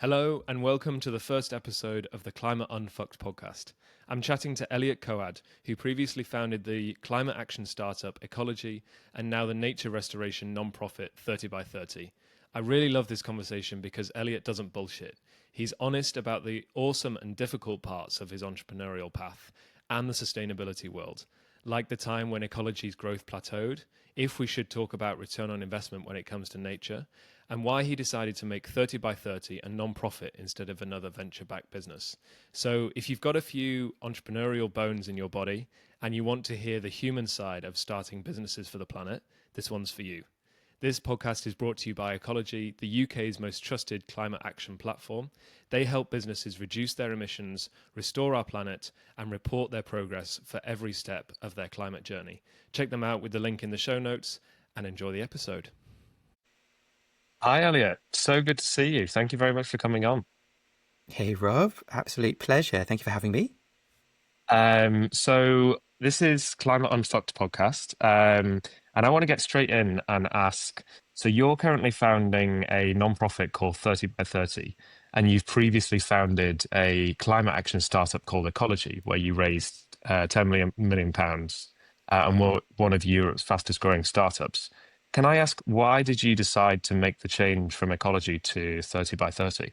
Hello, and welcome to the first episode of the Climate Unfucked podcast. I'm chatting to Elliot Coad, who previously founded the climate action startup Ecologi and now the nature restoration nonprofit 30 by 30. I really love this conversation because Elliot doesn't bullshit. He's honest about the awesome and difficult parts of his entrepreneurial path and the sustainability world, like the time when Ecologi's growth plateaued, if we should talk about return on investment when it comes to nature, and why he decided to make 30 by 30 a non-profit instead of another venture-backed business. So if you've got a few entrepreneurial bones in your body and you want to hear the human side of starting businesses for the planet, this one's for you. This podcast is brought to you by Ecologi, the UK's most trusted climate action platform. They help businesses reduce their emissions, restore our planet, and report their progress for every step of their climate journey. Check them out with the link in the show notes and enjoy the episode. Hi, Elliot. So good to see you. Thank you very much for coming on. Hey, Rob. Absolute pleasure. Thank you for having me. So this is Climate Unfucked podcast, and I want to get straight in and ask, so you're currently founding a non-profit called 30 by 30, and you've previously founded a climate action startup called Ecologi, where you raised £10 million and were one of Europe's fastest growing startups. Can I ask, why did you decide to make the change from Ecologi to 30 by 30?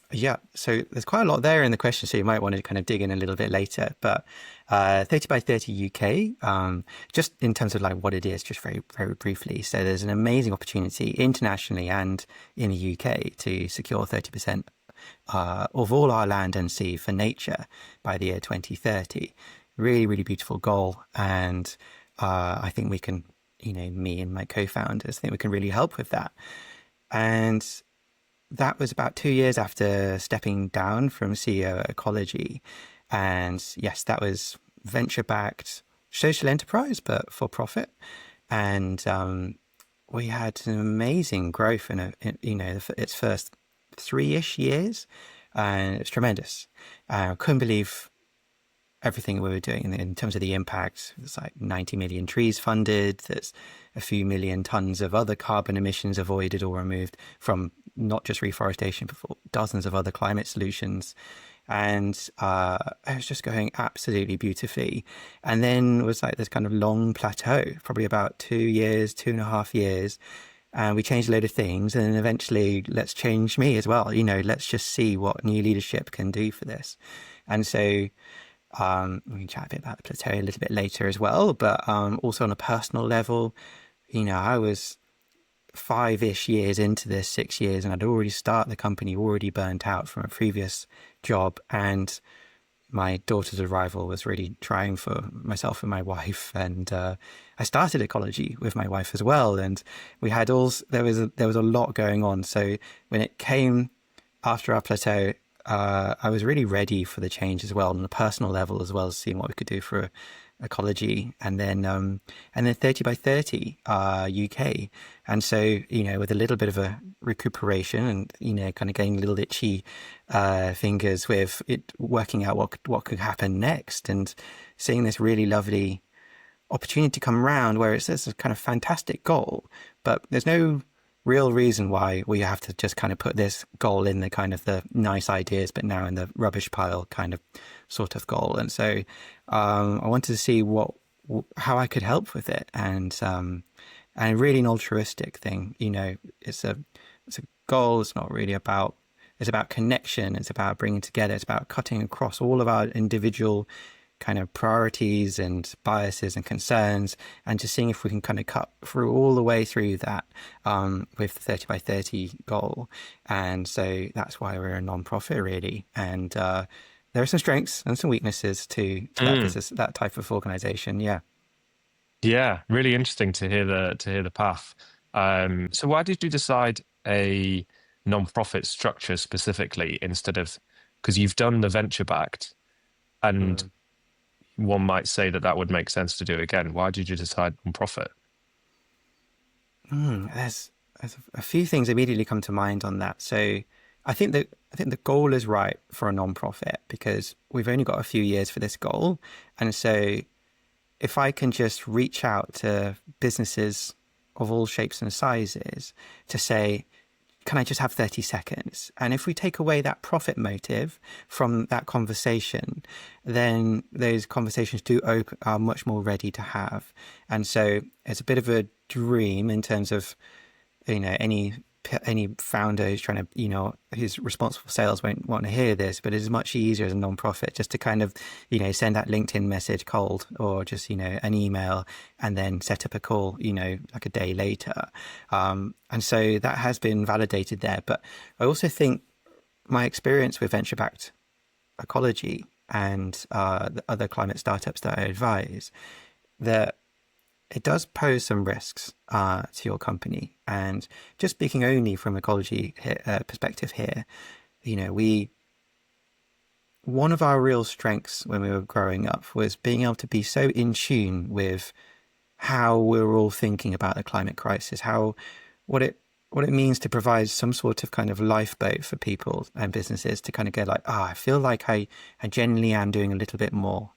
Yeah, so there's quite a lot there in the question, so you might want to kind of dig in a little bit later. But 30 by 30 UK, just in terms of like what it is, just very, very briefly. So there's an amazing opportunity internationally and in the UK to secure 30% of all our land and sea for nature by the year 2030. Really, really beautiful goal. And I think we can, me and my co-founders think we can really help with that. And that was about 2 years after stepping down from CEO at Ecologi. And yes, that was venture-backed social enterprise, but for profit. And we had an amazing growth in its first 3-ish years. And it was tremendous. I couldn't believe everything we were doing in terms of the impact. It's like 90 million trees funded. There's a few million tons of other carbon emissions avoided or removed from not just reforestation, but for dozens of other climate solutions. And it was just going absolutely beautifully. And then was like this kind of long plateau, probably about 2 years, 2.5 years. And we changed a load of things. And then eventually, let's change me as well. Let's just see what new leadership can do for this. And so we can chat a bit about the plateau a little bit later as well. But also on a personal level, I was 5-ish years into this, 6 years, and I'd already started the company, already burnt out from a previous job. And my daughter's arrival was really trying for myself and my wife. And I started Ecologi with my wife as well. And we had there was a lot going on. So when it came after our plateau, I was really ready for the change as well on a personal level, as well as seeing what we could do for Ecologi, and then 30 by 30 UK. And so, with a little bit of a recuperation and, kind of getting a little itchy fingers with it, working out what could happen next, and seeing this really lovely opportunity come around where it's this kind of fantastic goal, but there's no real reason why we have to just kind of put this goal in the kind of the nice ideas, but now in the rubbish pile kind of sort of goal. And so I wanted to see how I could help with it, and really an altruistic thing. It's a goal. It's not really about. It's about connection. It's about bringing together. It's about cutting across all of our individual kind of priorities and biases and concerns, and just seeing if we can kind of cut through all the way through that with the 30 by 30 goal. And so that's why we're a non-profit, really. And there are some strengths and some weaknesses to that business, that type of organization. Yeah, really interesting to hear the path. So why did you decide a non-profit structure specifically instead of, because you've done the venture backed, and one might say that would make sense to do again. Why did you decide non-profit? There's a few things immediately come to mind on that. So I think the goal is right for a non-profit because we've only got a few years for this goal. And so if I can just reach out to businesses of all shapes and sizes to say, can I just have 30 seconds? And if we take away that profit motive from that conversation, then those conversations are much more ready to have. And so it's a bit of a dream in terms of, any founder who's trying to, who's responsible for sales won't want to hear this, but it's much easier as a non-profit just to kind of, send that LinkedIn message cold, or just, an email, and then set up a call, like a day later. And so that has been validated there. But I also think my experience with venture-backed Ecologi and the other climate startups that I advise, that it does pose some risks to your company. And just speaking only from Ecologi perspective here, one of our real strengths when we were growing up was being able to be so in tune with how we're all thinking about the climate crisis, what it means to provide some sort of kind of lifeboat for people and businesses to kind of go like, I feel like I genuinely am doing a little bit more,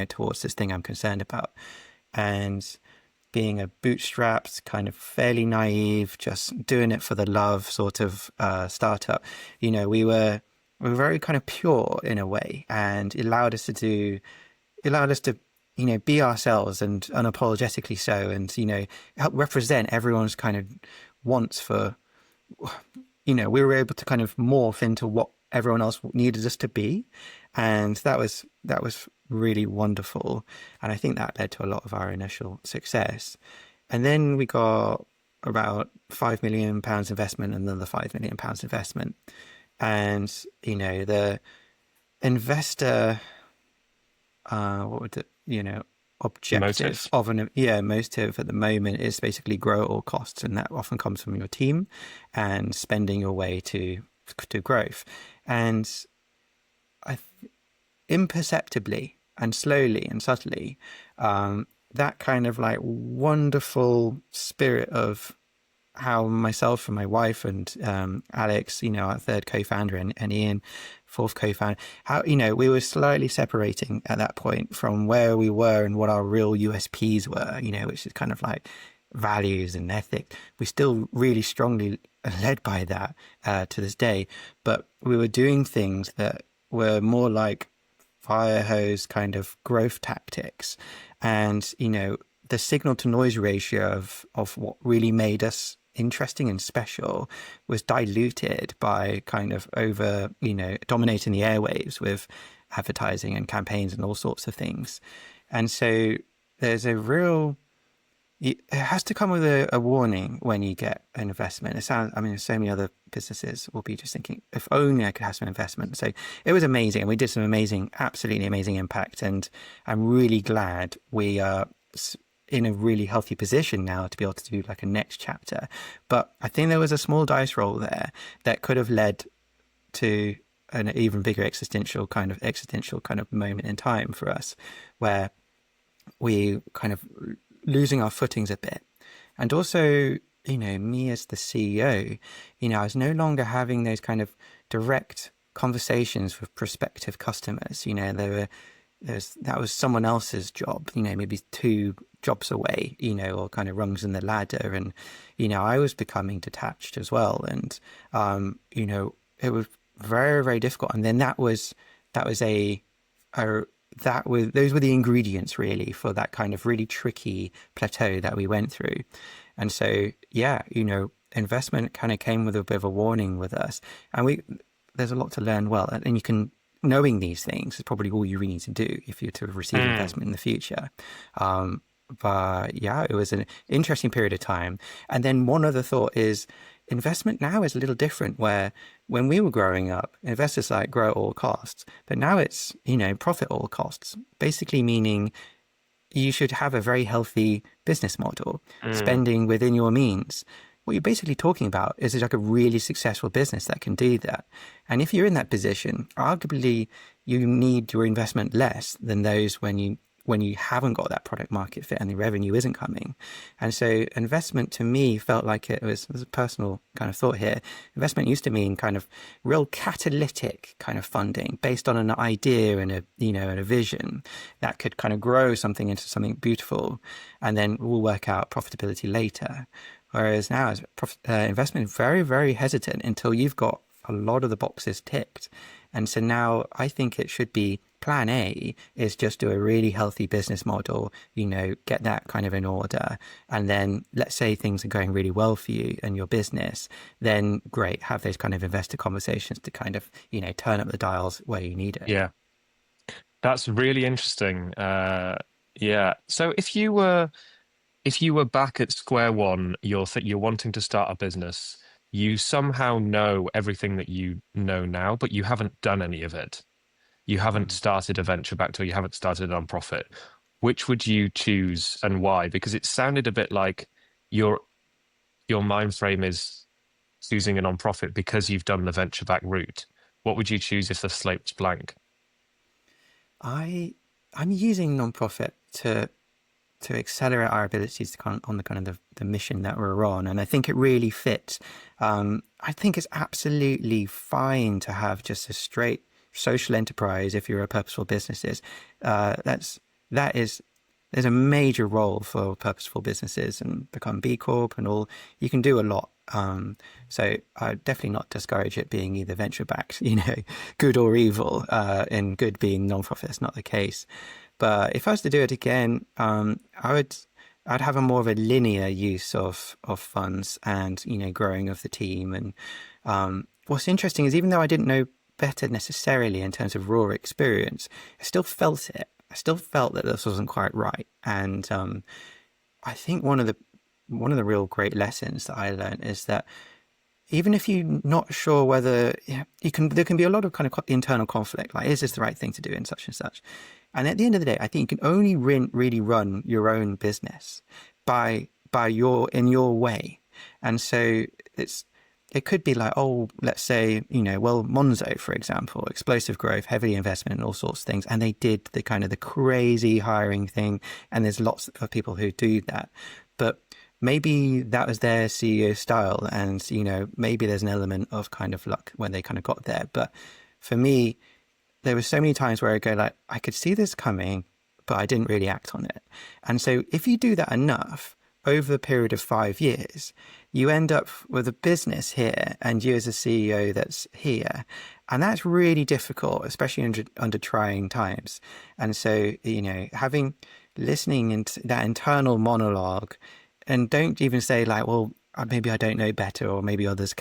towards this thing I'm concerned about. And being a bootstrapped, kind of fairly naive, just doing it for the love sort of startup, we were very kind of pure in a way, and it allowed us to be ourselves, and unapologetically so, and help represent everyone's kind of wants for, we were able to kind of morph into what everyone else needed us to be, and that was really wonderful. And I think that led to a lot of our initial success. And then we got about £5 million investment, and another £5 million investment. And, the investor, objective motive at the moment is basically grow at all costs. And that often comes from your team and spending your way to growth. And imperceptibly and slowly and subtly, that kind of like wonderful spirit of how myself and my wife and Alex, our third co-founder, and Ian, fourth co-founder, how we were slightly separating at that point from where we were and what our real USPs were, which is kind of like values and ethics. We're still really strongly led by that to this day, but we were doing things that were more like fire hose kind of growth tactics. And the signal to noise ratio of what really made us interesting and special was diluted by kind of over dominating the airwaves with advertising and campaigns and all sorts of things. And so there's it has to come with a warning when you get an investment. So many other businesses will be just thinking, if only I could have some investment. So it was amazing. And we did some absolutely amazing impact. And I'm really glad we are in a really healthy position now to be able to do like a next chapter. But I think there was a small dice roll there that could have led to an even bigger existential kind of moment in time for us, where we kind of losing our footings a bit. And also, me as the CEO, I was no longer having those kind of direct conversations with prospective customers. That was someone else's job, maybe 2 jobs away, or kind of rungs in the ladder. And, I was becoming detached as well. And, it was very, very difficult. And then those were the ingredients really for that kind of really tricky plateau that we went through. And so, investment kind of came with a bit of a warning with us, and there's a lot to learn. Well, and knowing these things is probably all you really need to do if you're to receive investment in the future. But yeah, it was an interesting period of time. And then one other thought is, investment now is a little different, where when we were growing up, investors like grow at all costs, but now it's, profit at all costs, basically meaning you should have a very healthy business model, spending within your means. What you're basically talking about is like a really successful business that can do that. And if you're in that position, arguably you need your investment less than those when you haven't got that product market fit and the revenue isn't coming. And so investment to me felt like it was a personal kind of thought here. Investment used to mean kind of real catalytic kind of funding based on an idea and a vision that could kind of grow something into something beautiful, and then we'll work out profitability later. Whereas now, as investment, very, very hesitant until you've got a lot of the boxes ticked. And so now I think it should be plan A is just do a really healthy business model, get that kind of in order. And then let's say things are going really well for you and your business, then great, have those kind of investor conversations to kind of, turn up the dials where you need it. Yeah, that's really interesting. Yeah. So if you were back at square one, you're wanting to start a business, you somehow know everything that you know now, but you haven't done any of it. You haven't started a venture backed or you haven't started a nonprofit. Which would you choose and why? Because it sounded a bit like your your mind frame is choosing a nonprofit because you've done the venture back route. What would you choose if the slate was blank? I I'm using nonprofit to accelerate our abilities to on the kind of the mission that we're on, and I think it really fits. I think it's absolutely fine to have just a straight social enterprise if you're a purposeful businesses. That is there's a major role for purposeful businesses and become B Corp and all. You can do a lot. So I definitely not discourage it being either venture backed, good or evil, and good being non-profit. It's not the case. But if I was to do it again, I'd have a more of a linear use of funds and, growing of the team. And what's interesting is even though I didn't know better necessarily in terms of raw experience, I still felt it. I still felt that this wasn't quite right. And I think one of the real great lessons that I learned is that even if you're not sure whether there can be a lot of kind of internal conflict, like, is this the right thing to do in such and such? And at the end of the day, I think you can only really run your own business in your way. And so it could be like, oh, let's say, Monzo, for example, explosive growth, heavy investment and all sorts of things. And they did the kind of the crazy hiring thing. And there's lots of people who do that. But maybe that was their CEO style. And, maybe there's an element of kind of luck when they kind of got there. But for me, there were so many times where I go like, I could see this coming, but I didn't really act on it. And so if you do that enough over a period of 5 years, you end up with a business here and you as a CEO that's here. And that's really difficult, especially under trying times. And so, listening into that internal monologue, and don't even say like, well, maybe I don't know better, or maybe others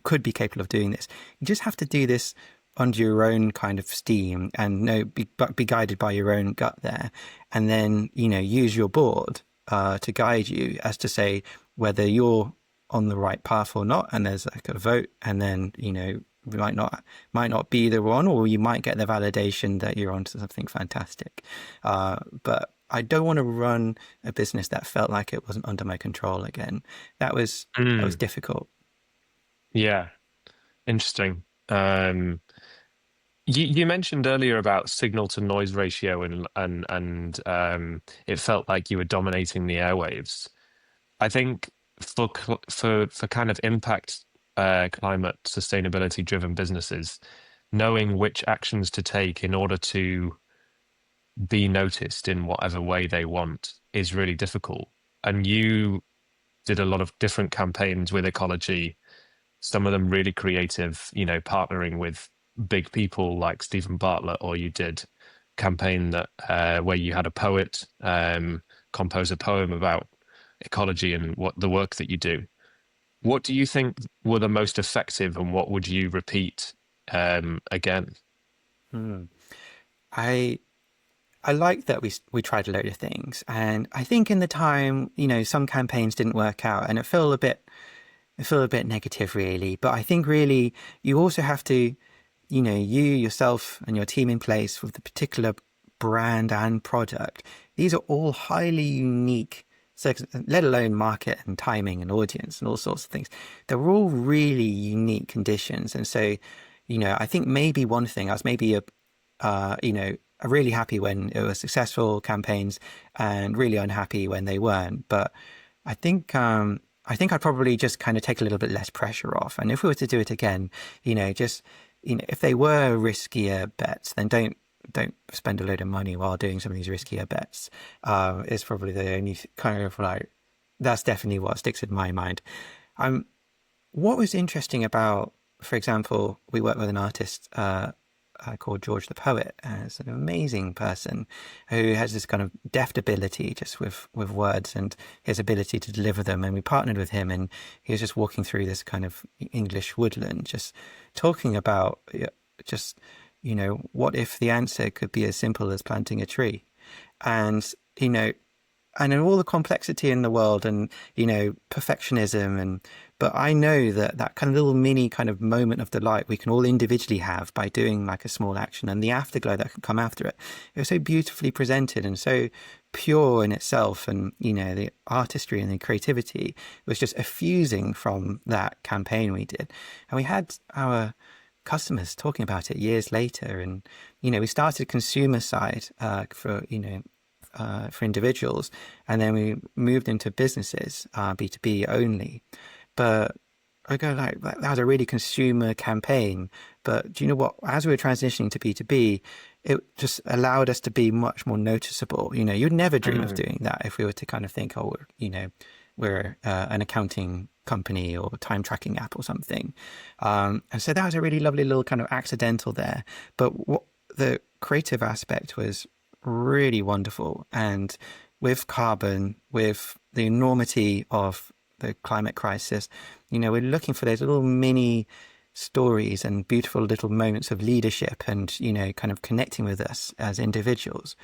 could be capable of doing this. You just have to do this under your own kind of steam and be guided by your own gut there. And then, use your board to guide you as to say whether you're on the right path or not. And there's like a vote, and then, we might not be the one, or you might get the validation that you're onto something fantastic. But I don't want to run a business that felt like it wasn't under my control again. That was difficult. Yeah, interesting. You mentioned earlier about signal to noise ratio and it felt like you were dominating the airwaves. I think for kind of impact climate sustainability driven businesses, knowing which actions to take in order to be noticed in whatever way they want is really difficult. And you did a lot of different campaigns with Ecologi, some of them really creative, partnering with big people like Stephen Bartlett, or you did campaign that where you had a poet compose a poem about ecology and what the work that you do. What do you think were the most effective, and what would you repeat again? Hmm. I I like that we tried a load of things, and I think in the time, some campaigns didn't work out, and it felt a bit negative, really. But I think really you also have to, you yourself and your team in place with the particular brand and product. These are all highly unique, let alone market and timing and audience and all sorts of things. They're all really unique conditions, and so, I think maybe one thing I was maybe really happy when it was successful campaigns, and really unhappy when they weren't. But I think I'd probably just kind of take a little bit less pressure off. And if we were to do it again, just if they were riskier bets, then don't spend a load of money while doing some of these riskier bets. Is probably the only kind of like that's definitely what sticks in my mind. Um, what was interesting about, for example, we work with an artist called George the Poet, as an amazing person who has this kind of deft ability just with words and his ability to deliver them. And we partnered with him, and he was just walking through this kind of English woodland, just talking about just, what if the answer could be as simple as planting a tree? And, you know, and in all the complexity in the world and perfectionism, but I know that that kind of little mini kind of moment of delight we can all individually have by doing like a small action, and the afterglow that can come after it was so beautifully presented and so pure in itself. And the artistry and the creativity was just effusing from that campaign we did, and we had our customers talking about it years later. And we started consumer side for individuals, and then we moved into businesses, B2B only. But I go like, that was a really consumer campaign. But do you know what? As we were transitioning to B2B, it just allowed us to be much more noticeable. You'd never dream of doing that if we were to kind of think, oh, we're an accounting company or time tracking app or something. And so that was a really lovely little kind of accidental there. But what the creative aspect was really wonderful. And with carbon, with the enormity of the climate crisis, we're looking for those little mini stories and beautiful little moments of leadership and, kind of connecting with us as individuals.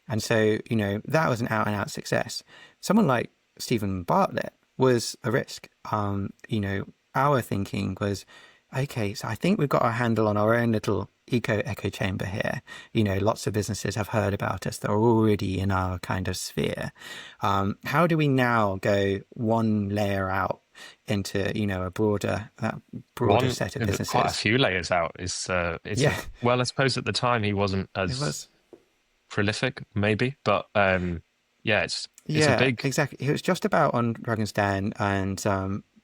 And so, that was an out and out success. Someone like Stephen Bartlett was a risk. Our thinking was, okay, so I think we've got our handle on our own little echo chamber here. Lots of businesses have heard about us. They're already in our kind of sphere. How do we now go one layer out into, a broader set of businesses? Quite a few layers out. Yeah, Well, I suppose at the time he wasn't it as was. prolific, maybe, but yeah, it's a Yeah, big. exactly. It was just about on Dragon's Den, and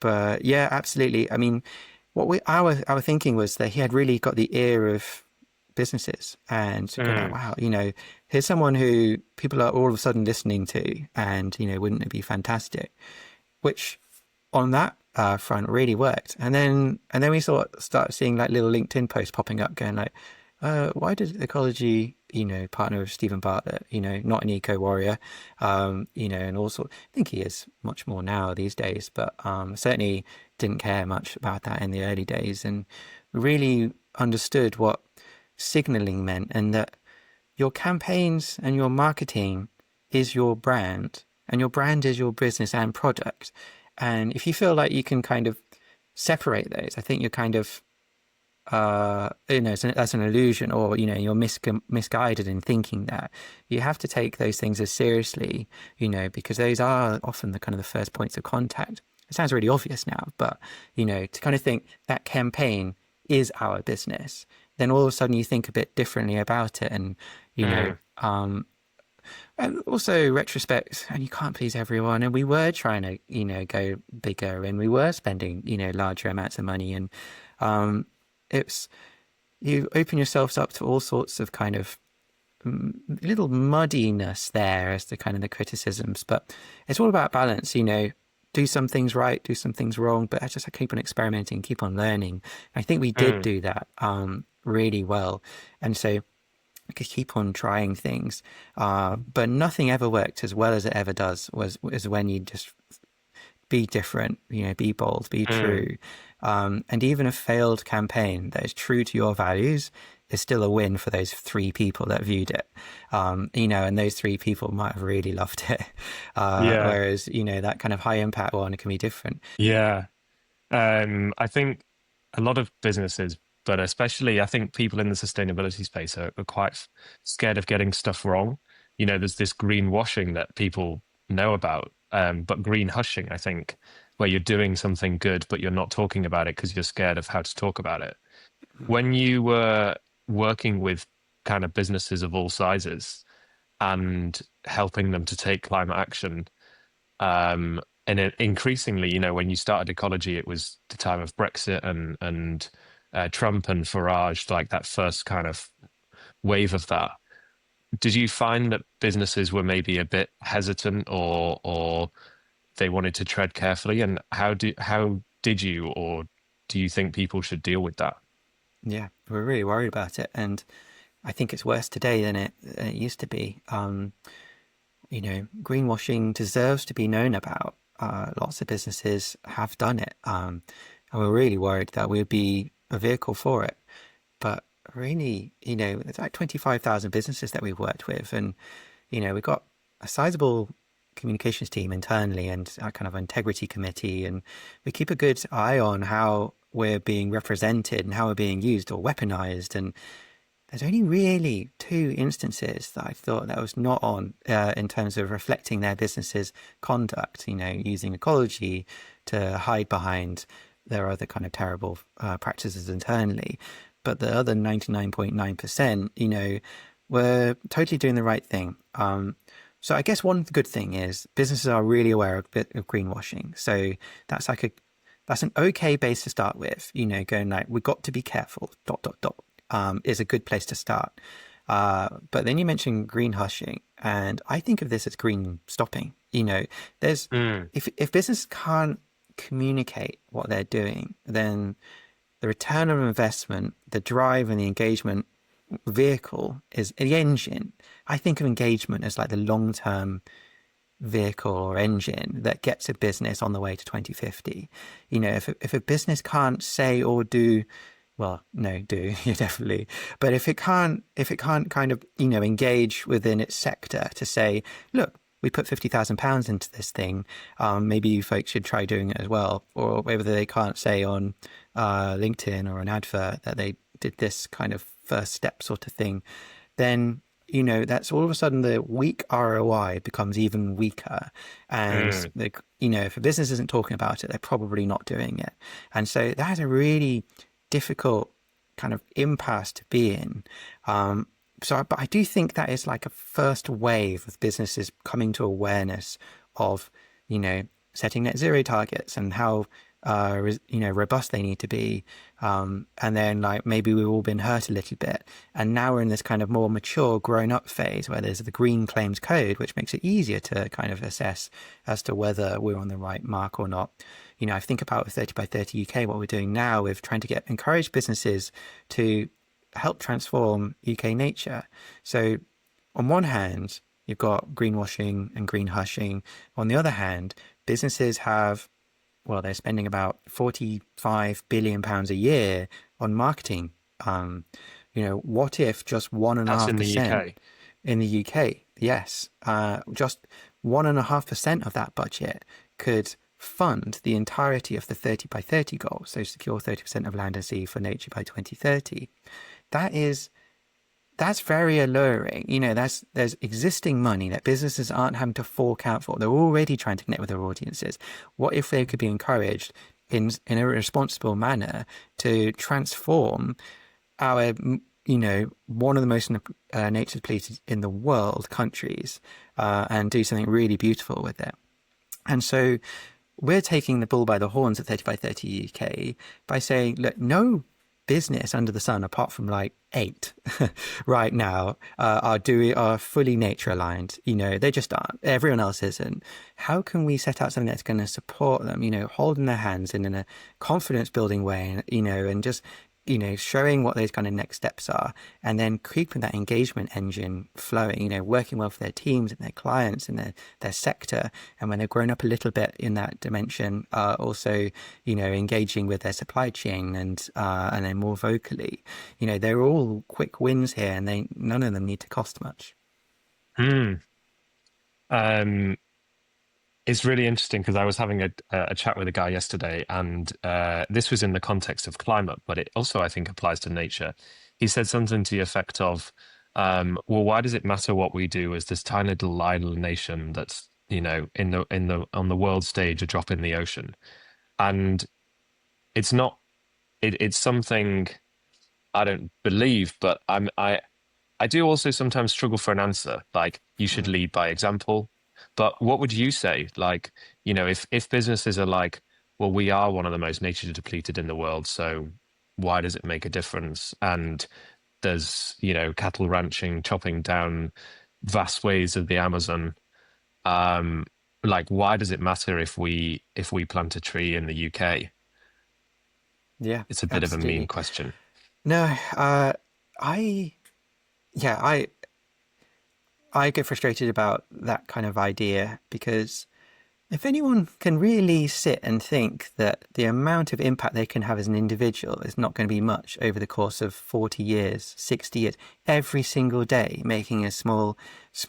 but yeah, absolutely. I mean, what our thinking was that he had really got the ear of businesses, and to go like, Mm, wow, here's someone who people are all of a sudden listening to, and wouldn't it be fantastic? Which on that front really worked. And then we start seeing like little LinkedIn posts popping up going like, why did Ecologi, partner with Stephen Bartlett, not an eco warrior, and also I think he is much more now these days, but certainly didn't care much about that in the early days, and really understood what signaling meant, and that your campaigns and your marketing is your brand, and your brand is your business and product. And if you feel like you can kind of separate those, I think you're kind of that's an illusion, or you're misguided in thinking that. You have to take those things as seriously, because those are often the kind of the first points of contact. It sounds really obvious now, but to kind of think that campaign is our business, then all of a sudden you think a bit differently about it. And mm, and also retrospect, and you can't please everyone, and we were trying to go bigger, and we were spending larger amounts of money, and it's you open yourselves up to all sorts of kind of little muddiness there as to kind of the criticisms. But it's all about balance. Do some things right, do some things wrong, but I just keep on experimenting, keep on learning. I think we did mm, do that really well, and so I could keep on trying things, but nothing ever worked as well as it ever does was when you just be different, be bold, be mm. true. And even a failed campaign that is true to your values is still a win for those three people that viewed it. And those three people might have really loved it. Yeah, Whereas, that kind of high impact one can be different. yeah. I think a lot of businesses, but especially I think people in the sustainability space are quite scared of getting stuff wrong. There's this greenwashing that people know about, but green hushing, I think, where you're doing something good, but you're not talking about it because you're scared of how to talk about it. When you were working with kind of businesses of all sizes and helping them to take climate action, and increasingly, when you started Ecologi, it was the time of Brexit and Trump and Farage, like that first kind of wave of that. Did you find that businesses were maybe a bit hesitant or they wanted to tread carefully? And how did you, or do you think people should deal with that? Yeah, we're really worried about it, and I think it's worse today than it used to be. Greenwashing deserves to be known about. Lots of businesses have done it, and we're really worried that we'd be a vehicle for it. But really, it's like 25,000 businesses that we've worked with, and we've got a sizable communications team internally and a kind of integrity committee, and we keep a good eye on how we're being represented and how we're being used or weaponized. And there's only really two instances that I thought that was not on in terms of reflecting their business's conduct, using Ecologi to hide behind their other kind of terrible practices internally. But the other 99.9%, were totally doing the right thing. So I guess one good thing is businesses are really aware of greenwashing. So that's that's an okay base to start with. Going like, we've got to be careful. ... Is a good place to start. But then you mentioned green hushing, and I think of this as green stopping. There's Mm. if business can't communicate what they're doing, then the return on investment, the drive and the engagement vehicle is the engine. I think of engagement as like the long-term vehicle or engine that gets a business on the way to 2050. If a business can't say or do, well, no, do yeah, definitely. But if it can't kind of engage within its sector to say, look, we put £50,000 into this thing. Maybe you folks should try doing it as well. Or whether they can't say on LinkedIn or an advert that they did this kind of first step sort of thing, then that's all of a sudden the weak ROI becomes even weaker. And Mm. if a business isn't talking about it, they're probably not doing it. And so that's a really difficult kind of impasse to be in. But I do think that is like a first wave of businesses coming to awareness of, setting net zero targets and how, robust they need to be. And then like maybe we've all been hurt a little bit. And now we're in this kind of more mature grown up phase where there's the green claims code, which makes it easier to kind of assess as to whether we're on the right mark or not. I think about with 30 by 30 UK, what we're doing now with trying to encourage businesses to help transform UK nature. So on one hand, you've got greenwashing and green hushing. On the other hand, businesses they're spending about £45 billion a year on marketing. What if just That's in the 1.5% UK. in the UK? Yes. Just 1.5% of that budget could fund the entirety of the 30 by 30 goal. So secure 30% of land and sea for nature by 2030. That's very alluring. There's existing money that businesses aren't having to fork out for. They're already trying to connect with their audiences. What if they could be encouraged in a responsible manner to transform our, one of the most nature depleted in the world countries, and do something really beautiful with it? And so we're taking the bull by the horns at 30 by 30 UK by saying, look, no business under the sun, apart from like 8 right now, are fully nature aligned. They just aren't. Everyone else isn't. How can we set out something that's going to support them? Holding their hands in a confidence building way, and just showing what those kind of next steps are, and then keeping that engagement engine flowing, working well for their teams and their clients and their sector. And when they've grown up a little bit in that dimension, also, engaging with their supply chain and then more vocally, they're all quick wins here, and none of them need to cost much. Mm. Um, it's really interesting because I was having a chat with a guy yesterday, and this was in the context of climate, but it also, I think, applies to nature. He said something to the effect of, well, why does it matter what we do as this tiny little island nation that's, on the world stage, a drop in the ocean? And it's not, it's something I don't believe, but I do also sometimes struggle for an answer. Like, you should Mm. lead by example. But what would you say? Like, if businesses are like, well, we are one of the most nature depleted in the world, so why does it make a difference? And there's, cattle ranching, chopping down vast ways of the Amazon. Um, like, why does it matter if we plant a tree in the UK? Yeah, It's a bit of a mean absolutely. question. No, I, yeah, I get frustrated about that kind of idea because if anyone can really sit and think that the amount of impact they can have as an individual is not going to be much over the course of 40 years, 60 years, every single day, making a small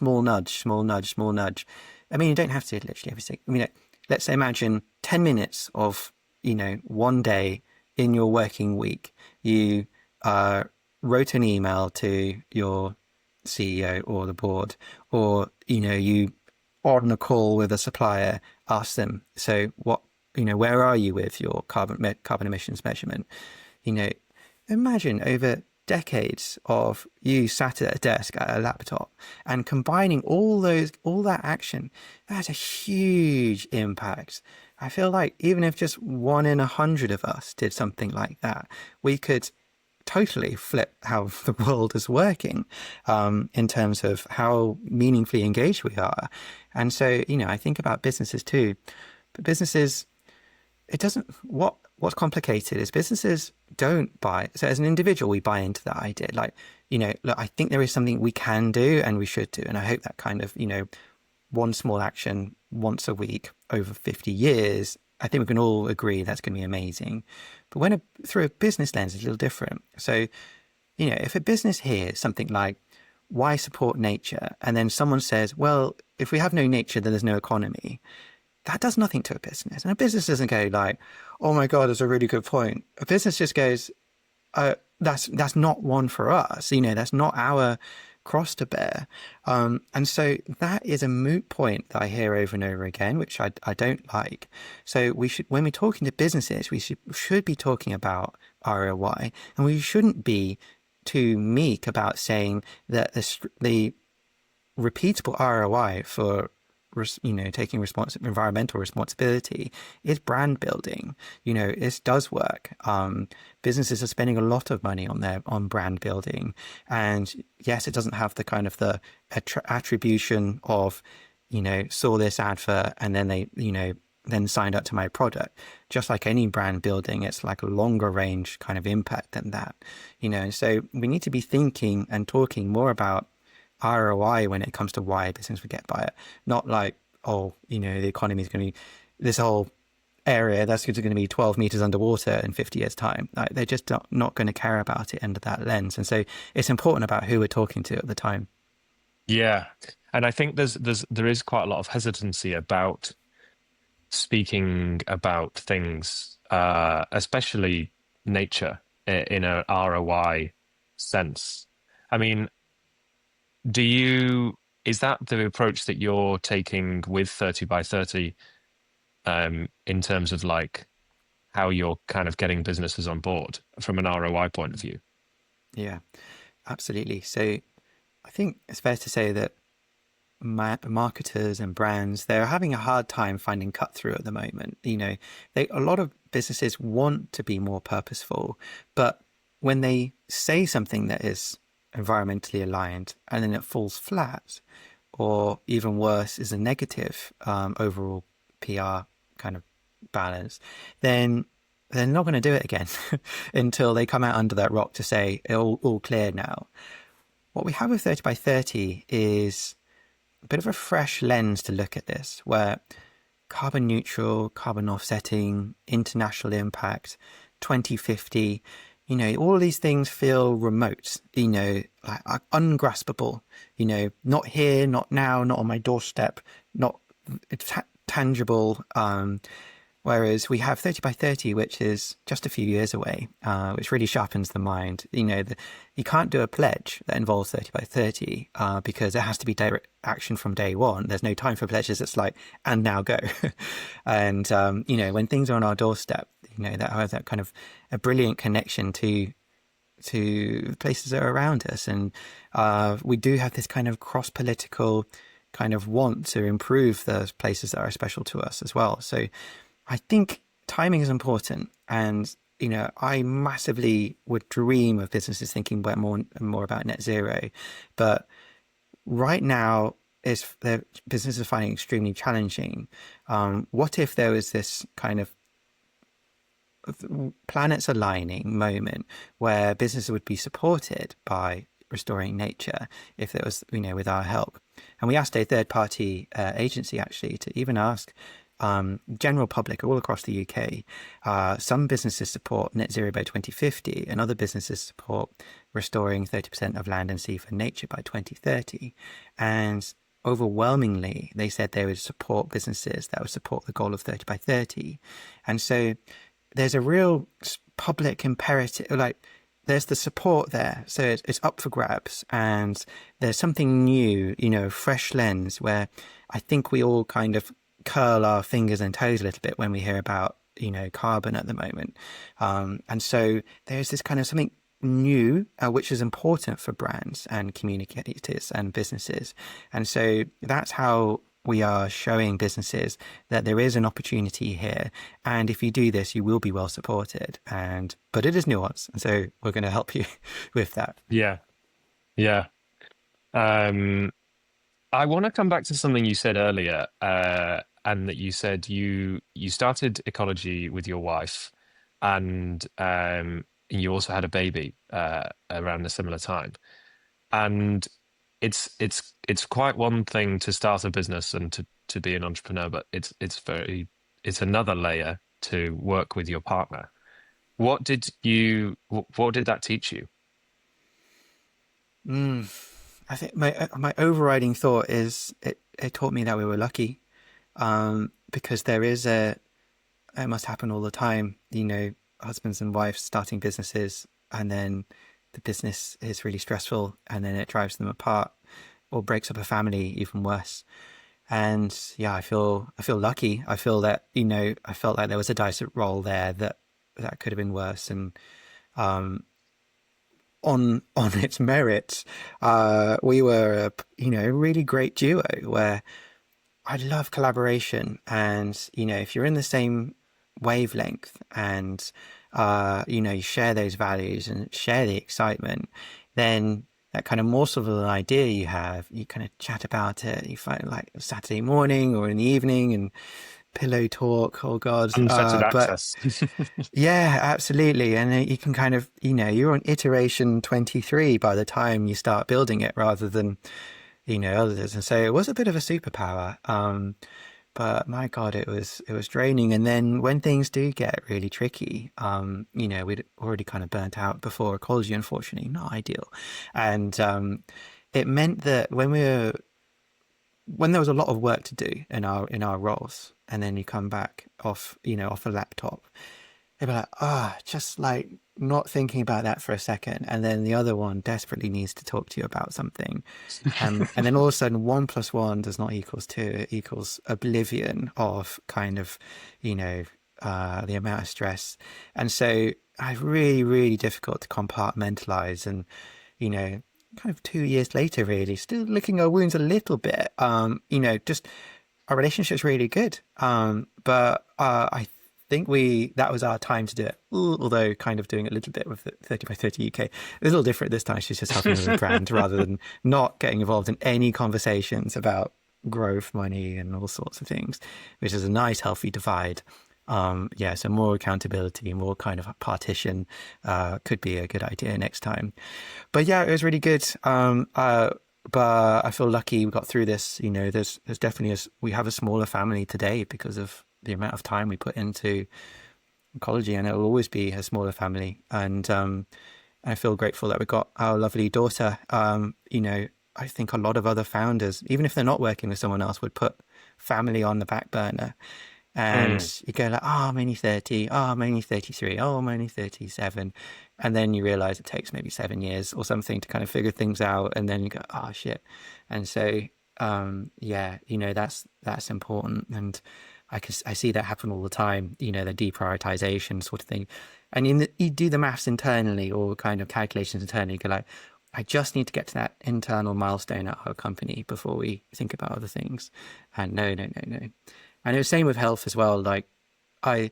nudge, small nudge, small nudge. I mean, you don't have to literally every single, I mean, let's say imagine 10 minutes of, one day in your working week, you uh, wrote an email to your CEO or the board, or, you on a call with a supplier, ask them, so what, where are you with your carbon emissions measurement? You know, imagine over decades of you sat at a desk at a laptop and combining all that action, that's a huge impact. I feel like even if just 1 in 100 of us did something like that, we could totally flip how the world is working, in terms of how meaningfully engaged we are. And so, I think about businesses too. But businesses, it doesn't, what's complicated is businesses don't buy. So as an individual, we buy into that idea. Like, look, I think there is something we can do and we should do. And I hope that kind of, one small action once a week over 50 years, I think we can all agree that's going to be amazing. But through a business lens, it's a little different. So, if a business hears something like, why support nature? And then someone says, well, if we have no nature, then there's no economy. That does nothing to a business. And a business doesn't go like, oh my God, that's a really good point. A business just goes, that's not one for us. That's not our cross to bear. And so that is a moot point that I hear over and over again, which I don't like. So when we're talking to businesses, we should be talking about ROI, and we shouldn't be too meek about saying that the repeatable ROI for taking environmental responsibility is brand building. It does work. Businesses are spending a lot of money on brand building, and yes, it doesn't have the kind of the attribution of, saw this advert and then they, then signed up to my product. Just like any brand building, it's like a longer range kind of impact than that. So we need to be thinking and talking more about ROI when it comes to why a business would get by it. Not like, oh, the economy is going to be this whole area that's going to be 12 meters underwater in 50 years time. Like, they're just not going to care about it under that lens. And so it's important about who we're talking to at the time. Yeah. And I think there is quite a lot of hesitancy about speaking about things, especially nature, in a ROI sense. I mean, is that the approach that you're taking with 30 by 30, in terms of like how you're kind of getting businesses on board from an ROI point of view? Yeah, absolutely. So I think it's fair to say that marketers and brands, they're having a hard time finding cut through at the moment. A lot of businesses want to be more purposeful, but when they say something that is environmentally aligned and then it falls flat, or even worse, is a negative overall PR kind of balance, then they're not going to do it again until they come out under that rock to say all clear now. What we have with 30 by 30 is a bit of a fresh lens to look at this, where carbon neutral, carbon offsetting, international impact, 2050, all these things feel remote, like ungraspable, not here, not now, not on my doorstep, not tangible. Whereas we have 30 by 30, which is just a few years away, which really sharpens the mind. You can't do a pledge that involves 30 by 30 because it has to be direct action from day one. There's no time for pledges. It's like, and now go. And, when things are on our doorstep, that has that kind of a brilliant connection to places that are around us. And we do have this kind of cross-political kind of want to improve those places that are special to us as well. So I think timing is important, and I massively would dream of businesses thinking more and more about net zero. But right now, their businesses are finding extremely challenging. What if there was this kind of planets aligning moment where businesses would be supported by restoring nature if it was, with our help? And we asked a third party agency actually to even ask general public all across the UK. Some businesses support net zero by 2050, and other businesses support restoring 30% of land and sea for nature by 2030. And overwhelmingly, they said they would support businesses that would support the goal of 30 by 30. And so there's a real public imperative, like there's the support there. So it's up for grabs, and there's something new, a fresh lens where I think we all kind of curl our fingers and toes a little bit when we hear about, carbon at the moment. And so there's this kind of something new, which is important for brands and communicators and businesses. And so that's how we are showing businesses that there is an opportunity here. And if you do this, you will be well supported. But it is nuanced. And so we're going to help you with that. Yeah. Yeah. I want to come back to something you said earlier, and that you said you started Ecologi with your wife, and you also had a baby around a similar time. And it's quite one thing to start a business and to be an entrepreneur, but it's another layer to work with your partner. What did that teach you? I think my overriding thought is it taught me that we were lucky, because it must happen all the time, husbands and wives starting businesses, and then the business is really stressful, and then it drives them apart or breaks up a family even worse. And yeah, I feel lucky. I feel that, I felt like there was a dice roll there that could have been worse. And on its merits, we were a really great duo where I love collaboration. And if you're in the same wavelength and you share those values and share the excitement, then that kind of morsel of an idea you have, you kind of chat about it. You find like Saturday morning or in the evening and pillow talk. Oh God. Unfettered But access. yeah, absolutely. And you can kind of, you're on iteration 23 by the time you start building it rather than, others. And so it was a bit of a superpower. But my God, it was draining. And then when things do get really tricky, we'd already kind of burnt out before Ecologi, unfortunately, not ideal. And it meant that when there was a lot of work to do in our roles, and then you come back off a laptop, they'd be like, just like not thinking about that for a second. And then the other one desperately needs to talk to you about something. And then all of a sudden 1 + 1 does not equals 2, it equals oblivion of kind of, the amount of stress. And so it's really, really difficult to compartmentalize. And, kind of 2 years later, really, still licking our wounds a little bit, just our relationship's really good. But I think that was our time to do it. Although kind of doing it a little bit with the 30 by 30 UK. It's a little different this time. She's just helping with the brand rather than not getting involved in any conversations about growth, money, and all sorts of things, which is a nice, healthy divide. So more accountability, more kind of partition could be a good idea next time. But yeah, it was really good. But I feel lucky we got through this. There's definitely we have a smaller family today because of the amount of time we put into Ecologi, and it will always be a smaller family. And I feel grateful that we got our lovely daughter. I think a lot of other founders, even if they're not working with someone else, would put family on the back burner. And you go like, I'm only 30, I'm only 33, I'm only 37. And then you realize it takes maybe 7 years or something to kind of figure things out. And then you go, shit. And so, that's important. And I see that happen all the time, the deprioritization sort of thing. And you do the maths internally or kind of calculations internally, you go like, I just need to get to that internal milestone at our company before we think about other things. And no. And it was same with health as well. Like I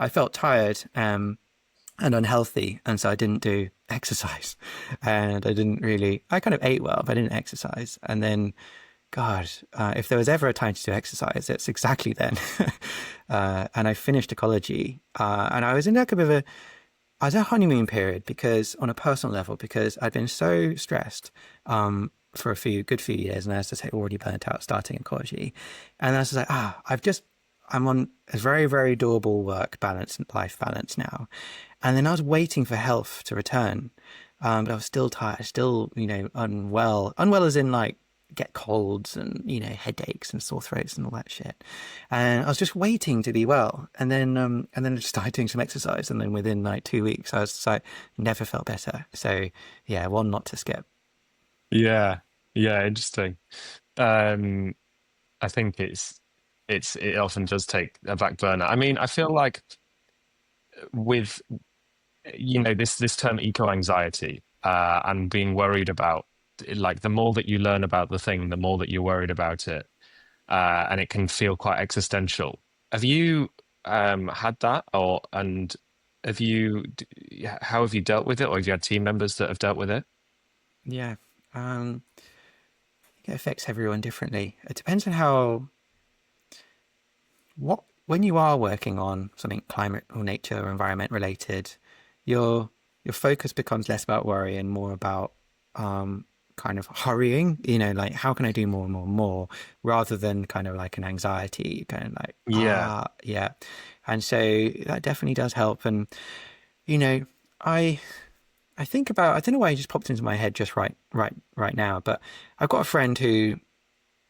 felt tired and unhealthy, and so I didn't do exercise, and I kind of ate well, but I didn't exercise. And then God, if there was ever a time to do exercise, it's exactly then. And I finished ecology, and I was in like a bit of a, I was in a honeymoon period because, on a personal level, because I'd been so stressed for a good few years, and I was just like already burnt out starting ecology, and I was just like, I'm on a very, very doable work balance and life balance now, and then I was waiting for health to return, but I was still tired, still unwell as in like get colds and headaches and sore throats and all that shit, and I was just waiting to be well, and then I started doing some exercise, and then within like 2 weeks I was just like never felt better. So yeah, one not to skip. Yeah, yeah, interesting. Um, I think it often does take a back burner. I mean, I feel like with this term eco anxiety and being worried about, like, the more that you learn about the thing, the more that you're worried about it, and it can feel quite existential. Have you had that, or and have you how have you dealt with it, or have you had team members that have dealt with it? Yeah, I think it affects everyone differently. It depends on how what when you are working on something climate or nature or environment related, your your focus becomes less about worry and more about um, kind of hurrying. Like how can I do more and more and more, rather than kind of like an anxiety, kind of like Yeah. yeah. And so that definitely does help. And you know, I I think about, I don't know why it just popped into my head just right now, but I've got a friend who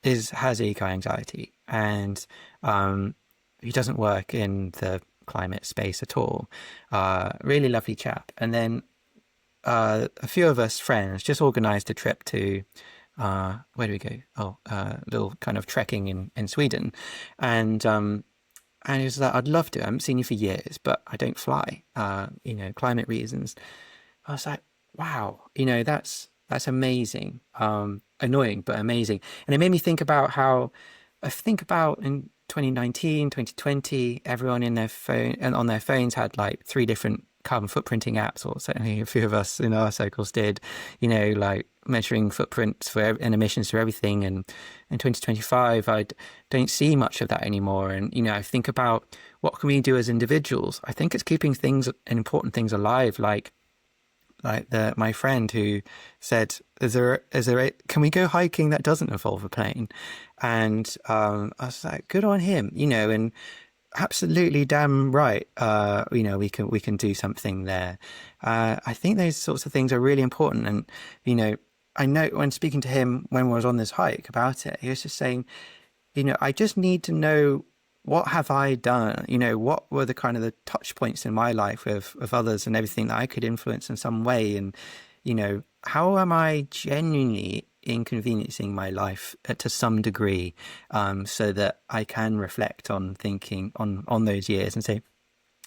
is has eco anxiety, and um, he doesn't work in the climate space at all. Really lovely chap. And then a few of us friends just organised a trip to where do we go? Oh, little kind of trekking in Sweden, and he was like, "I'd love to. I haven't seen you for years, but I don't fly. Climate reasons." I was like, "Wow, that's amazing. Annoying, but amazing." And it made me think about how I think about in 2019, 2020, everyone in their phone and on their phones had like three different carbon footprinting apps, or certainly a few of us in our circles did, like measuring footprints and emissions for everything. And in 2025, I don't see much of that anymore. And, I think about what can we do as individuals? I think it's keeping things and important things alive, like my friend who said, can we go hiking that doesn't involve a plane? And I was like, good on him, and absolutely damn right. We can do something there. I think those sorts of things are really important. And I know when speaking to him when we was on this hike about it, he was just saying, I just need to know, what have I done? What were the kind of the touch points in my life of others and everything that I could influence in some way? And, how am I genuinely inconveniencing my life to some degree, so that I can reflect on thinking on those years and say,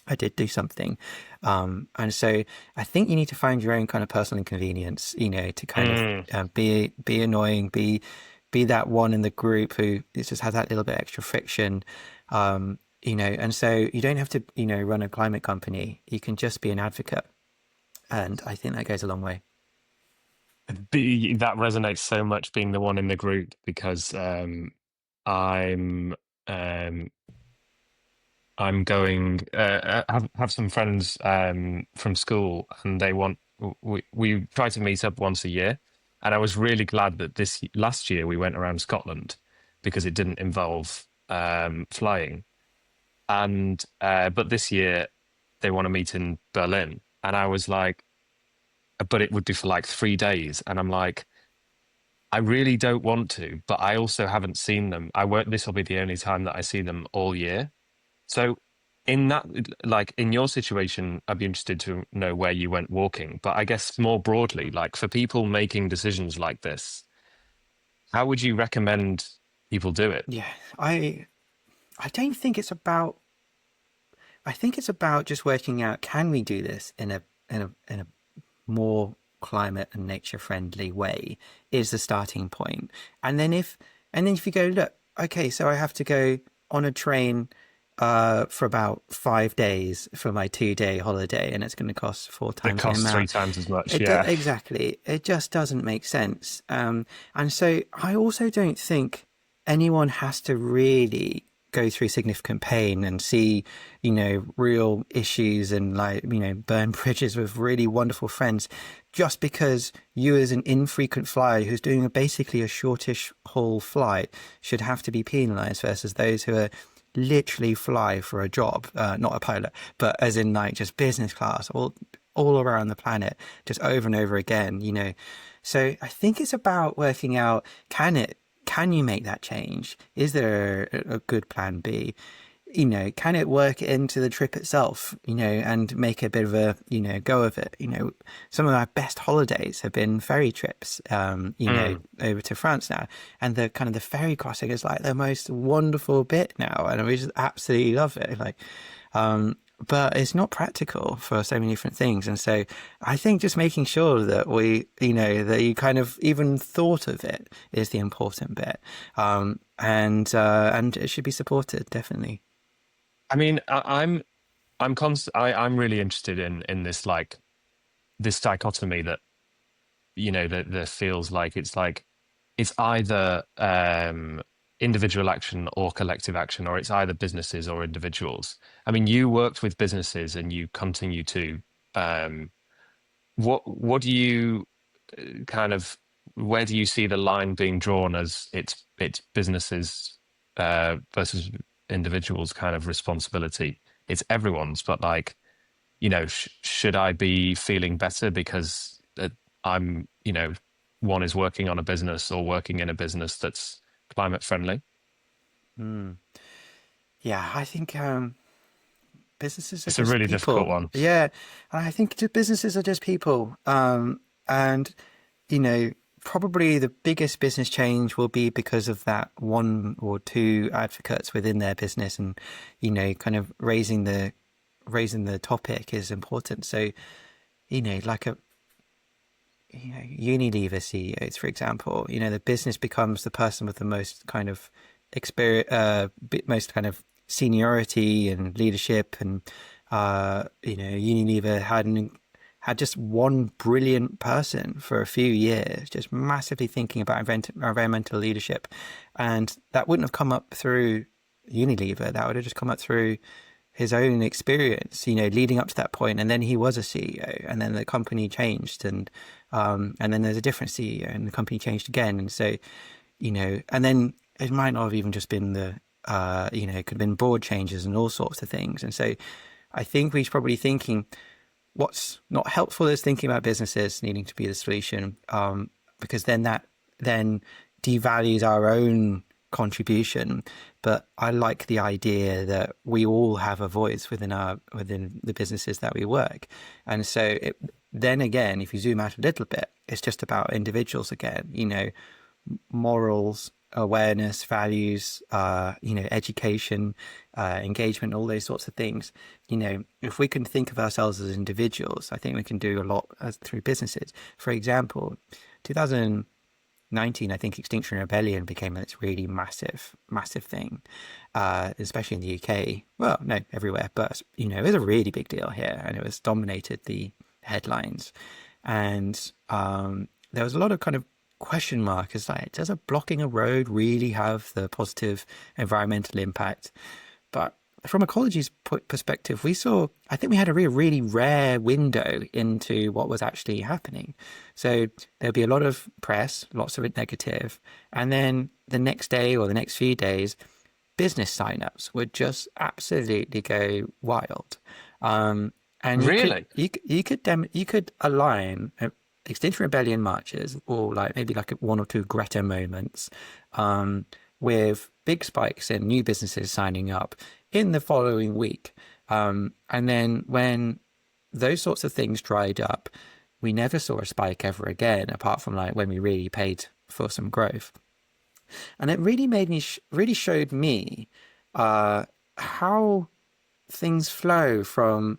I did do something. And so I think you need to find your own kind of personal inconvenience, to kind of Mm. be annoying, be that one in the group who just has that little bit extra friction. And so you don't have to, run a climate company. You can just be an advocate. And I think that goes a long way. That resonates so much, being the one in the group, because I'm um, I'm going have some friends from school, and they want we try to meet up once a year, and I was really glad that this last year we went around Scotland because it didn't involve flying, and but this year they want to meet in Berlin, and I was like, but it would be for like 3 days, and I'm like, I really don't want to, but I also haven't seen them. I won't. This will be the only time that I see them all year. So, in that, like in your situation, I'd be interested to know where you went walking. But I guess more broadly, like for people making decisions like this, how would you recommend people do it? Yeah, I don't think it's about. I think it's about just working out, can we do this in a more climate and nature friendly way, is the starting point. And then if you go, look, okay, so I have to go on a train for about 5 days for my 2 day holiday, and it's going to cost four It times the costs three amount. times as much. Yeah. Exactly. It just doesn't make sense. And so I also don't think anyone has to really go through significant pain and see, real issues and like, burn bridges with really wonderful friends just because you as an infrequent flyer who's doing basically a shortish haul flight should have to be penalized versus those who are literally fly for a job, not a pilot, but as in like just business class, all around the planet, just over and over again. So I think it's about working out, can you make that change? Is there a good plan B? Can it work into the trip itself, and make a bit of a, go of it? Some of our best holidays have been ferry trips, Mm. over to France now. And the kind of the ferry crossing is like the most wonderful bit now. And we just absolutely love it. Like, but it's not practical for so many different things. And so I think just making sure that that you kind of even thought of it is the important bit. And it should be supported, definitely. I mean, I'm really interested in this, like, this dichotomy that, that feels like it's either individual action or collective action, or it's either businesses or individuals. I mean, you worked with businesses and you continue to. Um, what do you kind of where do you see the line being drawn as it's businesses versus individuals kind of responsibility? It's everyone's, but like, should I be feeling better because I'm, one is working on a business or working in a business that's climate friendly? Mm. Yeah, I think businesses are It's a just really difficult people. one. Yeah, I think businesses are just people. And probably the biggest business change will be because of that one or two advocates within their business, and kind of raising the topic is important. So like a Unilever CEOs, for example, the business becomes the person with the most kind of experience, most kind of seniority and leadership, and Unilever had just one brilliant person for a few years, just massively thinking about environmental leadership, and that wouldn't have come up through Unilever. That would have just come up through his own experience, leading up to that point. And then he was a CEO, and then the company changed, and then there's a different CEO, and the company changed again. And so, and then it might not have even just been it could have been board changes and all sorts of things. And so I think we should probably thinking what's not helpful is thinking about businesses needing to be the solution, because then that then devalues our own contribution. But I like the idea that we all have a voice within the businesses that we work. And so then again, if you zoom out a little bit, it's just about individuals again, morals, awareness, values, education, engagement, all those sorts of things. If we can think of ourselves as individuals, I think we can do a lot through businesses. For example, 2019, I think Extinction Rebellion became this really massive thing, especially in the UK. Well, no, everywhere, but it was a really big deal here, and it was dominated the headlines. And there was a lot of kind of question mark is like, does a blocking a road really have the positive environmental impact? But from Ecologi's perspective, I think we had a really rare window into what was actually happening. So there'll be a lot of press, lots of it negative. And then the next day or the next few days, business signups would just absolutely go wild. And Really? you could align Extinction Rebellion marches, or like maybe like one or two Greta moments, with big spikes in new businesses signing up in the following week. And then when those sorts of things dried up, we never saw a spike ever again, apart from like when we really paid for some growth. And it really made me, really showed me how things flow from,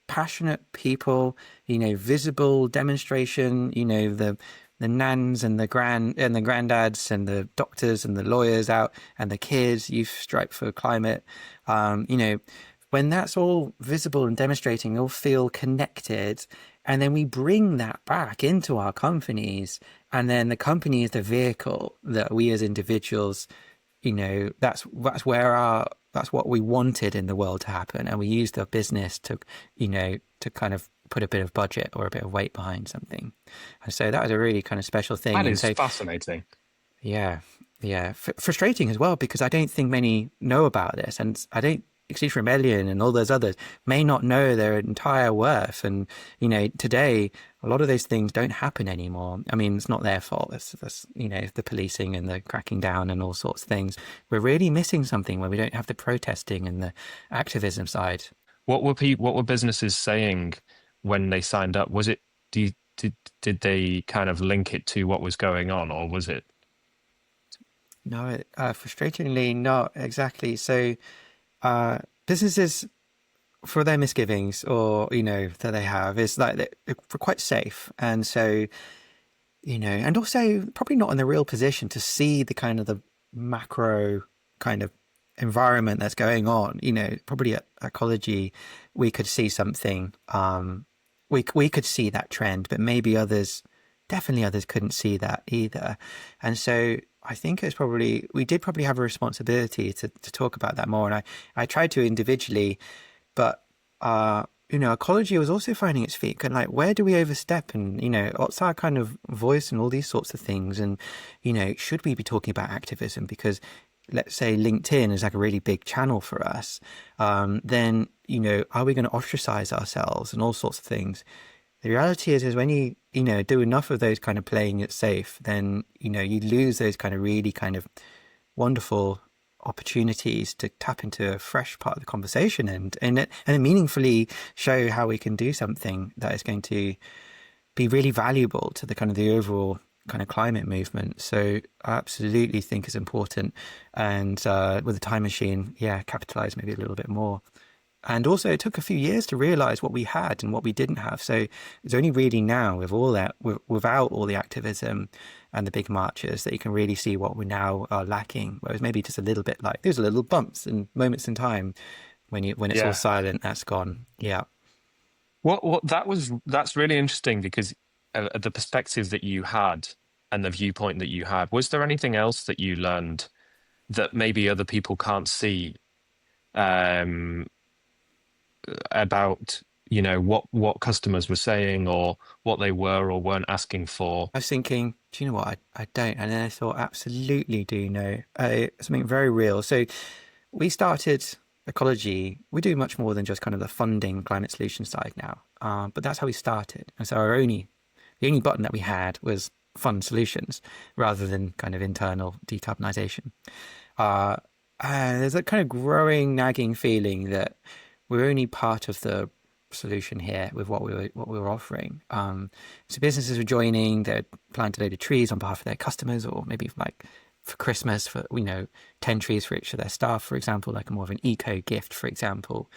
passionate people, visible demonstration, the the nans and the granddads and the doctors and the lawyers out and the kids, youth strike for climate. You know, when that's all visible and demonstrating, you'll feel connected. And then we bring that back into our companies. And then the company is the vehicle that we as individuals, you know, that's what we wanted in the world to happen. And we use the business to, you know, to kind of put a bit of budget or a bit of weight behind something. And so that was a really kind of special thing. That And is so, fascinating. yeah, frustrating as well, because I don't think many know about this. And I don't, especially from Elliot and all those others, may not know their entire worth. And, you know, today, a lot of those things don't happen anymore. I mean, it's not their fault. It's you know, the policing and the cracking down and all sorts of things. We're really missing something where we don't have the protesting and the activism side. What were businesses saying when they signed up? Was it, did they kind of link it to what was going on, or was it? No, frustratingly not exactly. So businesses, for their misgivings, or, you know, that they have, is like they're quite safe. And so, you know, and also probably not in the real position to see the kind of the macro kind of environment that's going on. You know, probably at Ecologi, we could see something. We could see that trend, but maybe definitely others couldn't see that either. And so I think we did probably have a responsibility to talk about that more. And I tried to individually, but you know, Ecologi was also finding its feet. Kind of like, where do we overstep? And, you know, what's our kind of voice and all these sorts of things? And, you know, should we be talking about activism? Because let's say LinkedIn is like a really big channel for us. Then, you know, are we going to ostracize ourselves and all sorts of things? The reality is when you know, do enough of those kind of playing it safe, then, you know, you lose those kind of really kind of wonderful opportunities to tap into a fresh part of the conversation and meaningfully show how we can do something that is going to be really valuable to the kind of the overall kind of climate movement. So I absolutely think it's important. And with a time machine, capitalize maybe a little bit more. And also it took a few years to realize what we had and what we didn't have. So it's only really now with all that, without all the activism and the big marches, that you can really see what we now are lacking. Whereas maybe just a little bit like there's little bumps and moments in time when it's all silent, that's gone. Yeah. That's really interesting, because the perspective that you had and the viewpoint that you had, was there anything else that you learned that maybe other people can't see, about, you know, what customers were saying or what they were or weren't asking for? I was thinking, do you know what? I don't. And then I thought, absolutely do know. Something very real. So we started Ecologi. We do much more than just kind of the funding climate solution side now. But that's how we started. And so the only button that we had was fund solutions rather than kind of internal decarbonization. And there's a kind of growing, nagging feeling that we're only part of the solution here with what we were offering. So businesses were joining, they'd planted a load of trees on behalf of their customers, or maybe like for Christmas, for, you know, 10 trees for each of their staff, for example, like more of an eco gift, for example.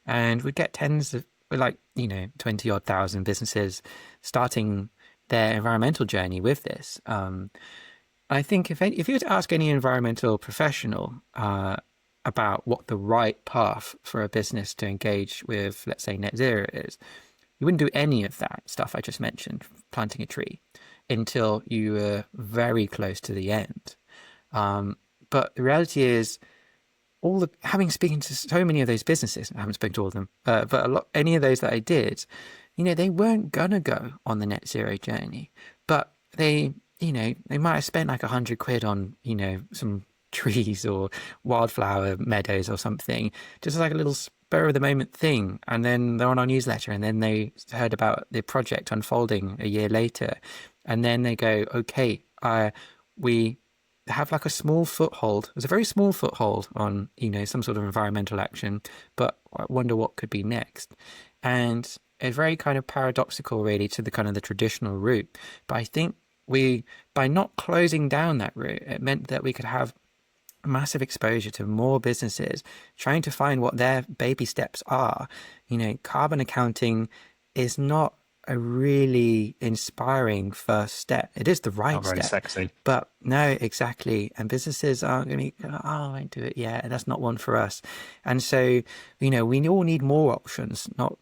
And we'd get tens of, like, you know, 20 odd thousand businesses starting their environmental journey with this. I think if you were to ask any environmental professional about what the right path for a business to engage with, let's say, net zero is, you wouldn't do any of that stuff I just mentioned, planting a tree, until you were very close to the end. But the reality is, having spoken to so many of those businesses, I haven't spoken to all of them, but any of those that I did, you know, they weren't gonna go on the net zero journey, but they might have spent like £100 on, you know, some trees or wildflower meadows or something, just like a little spur of the moment thing. And then they're on our newsletter, and then they heard about the project unfolding a year later. And then they go, okay, we have like a small foothold. It was a very small foothold on, you know, some sort of environmental action, but I wonder what could be next. And it's very kind of paradoxical really to the kind of the traditional route. But I think by not closing down that route, it meant that we could have massive exposure to more businesses trying to find what their baby steps are. You know, carbon accounting is not a really inspiring first step. It is the Not right very step, sexy. but no, exactly. And businesses aren't going to, oh, I won't do it yet. That's not one for us. And so, we all need more options, not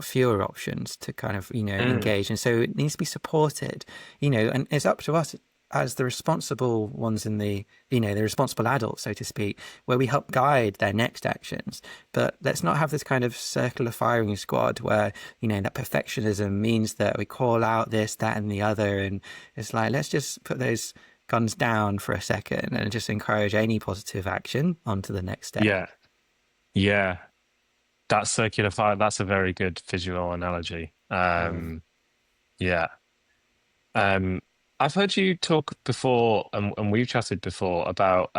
fewer options to kind of, Mm, engage. And so it needs to be supported, and it's up to us as the responsible ones in the responsible adults, so to speak, where we help guide their next actions. But let's not have this kind of circular firing squad where, that perfectionism means that we call out this, that, and the other. And it's like, let's just put those guns down for a second and just encourage any positive action onto the next step. yeah, yeah. That circular fire, that's a very good visual analogy. Mm. Yeah. Um, I've heard you talk before, and we've chatted before about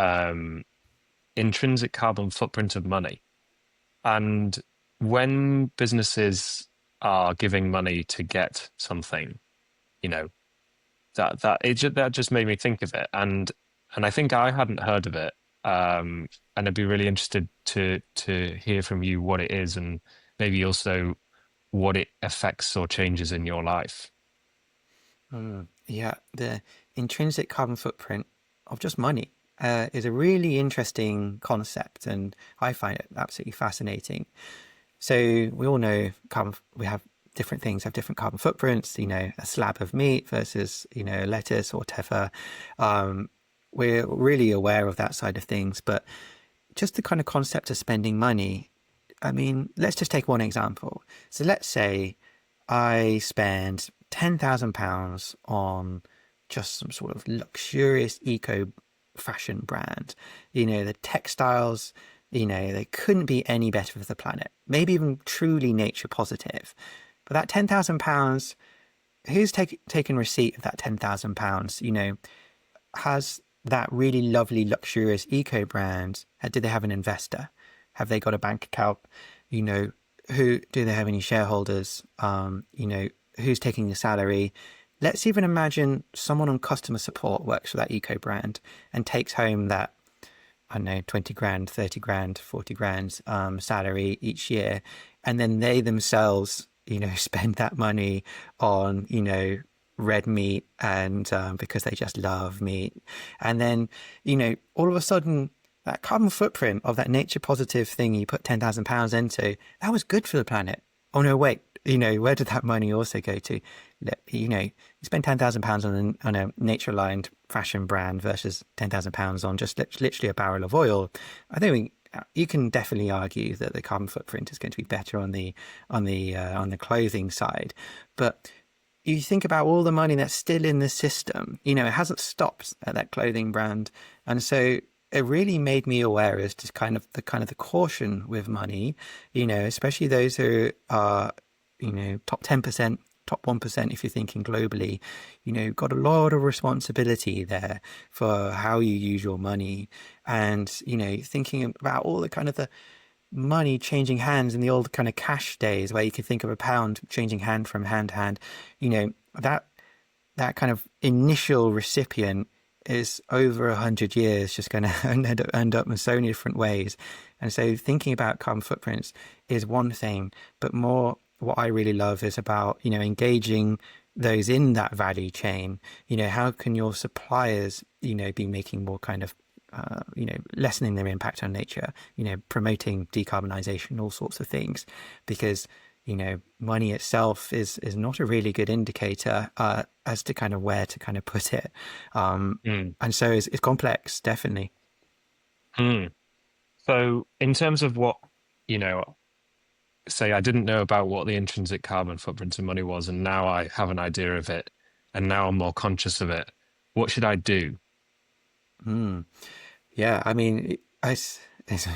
intrinsic carbon footprint of money. And when businesses are giving money to get something, you know, that just made me think of it. And I think I hadn't heard of it. And I'd be really interested to hear from you what it is and maybe also what it affects or changes in your life. Yeah, the intrinsic carbon footprint of just money is a really interesting concept, and I find it absolutely fascinating. So we all know we have different things have different carbon footprints. A slab of meat versus lettuce or whatever. Um, we're really aware of that side of things, but just the kind of concept of spending money. I mean, let's just take one example. So let's say I spend £10,000 on just some sort of luxurious eco fashion brand. The textiles, they couldn't be any better for the planet. Maybe even truly nature positive. But that £10,000, who's taken receipt of that £10,000? Has that really lovely, luxurious eco brand, did they have an investor? Have they got a bank account? Who do they have any shareholders? Who's taking the salary? Let's even imagine someone on customer support works for that eco brand and takes home that, I don't know, 20 grand, 30 grand, 40 grand salary each year. And then they themselves, spend that money on, red meat and because they just love meat. And then, all of a sudden, that carbon footprint of that nature positive thing you put £10,000 into, that was good for the planet. Oh no, wait, where did that money also go to? You spend £10,000 on a nature aligned fashion brand versus £10,000 on just literally a barrel of oil. I think you can definitely argue that the carbon footprint is going to be better on the clothing side, but you think about all the money that's still in the system. It hasn't stopped at that clothing brand, and so it really made me aware as to the caution with money. Especially those who are top 10%, top 1%. If you're thinking globally, got a lot of responsibility there for how you use your money, and thinking about all the money changing hands in the old kind of cash days where you could think of a pound changing hand from hand to hand, that that kind of initial recipient is over 100 years just going to end up in so many different ways. And so thinking about carbon footprints is one thing, but more what I really love is about, engaging those in that value chain. How can your suppliers, be making more kind of lessening their impact on nature, promoting decarbonization, all sorts of things, because money itself is not a really good indicator as to kind of where to kind of put it, Mm, and so it's complex, definitely. mm. So, in terms of what, you know, say I didn't know about what the intrinsic carbon footprint of money was, and now I have an idea of it, and now I'm more conscious of it. What should I do? Mm. Yeah, I mean, it's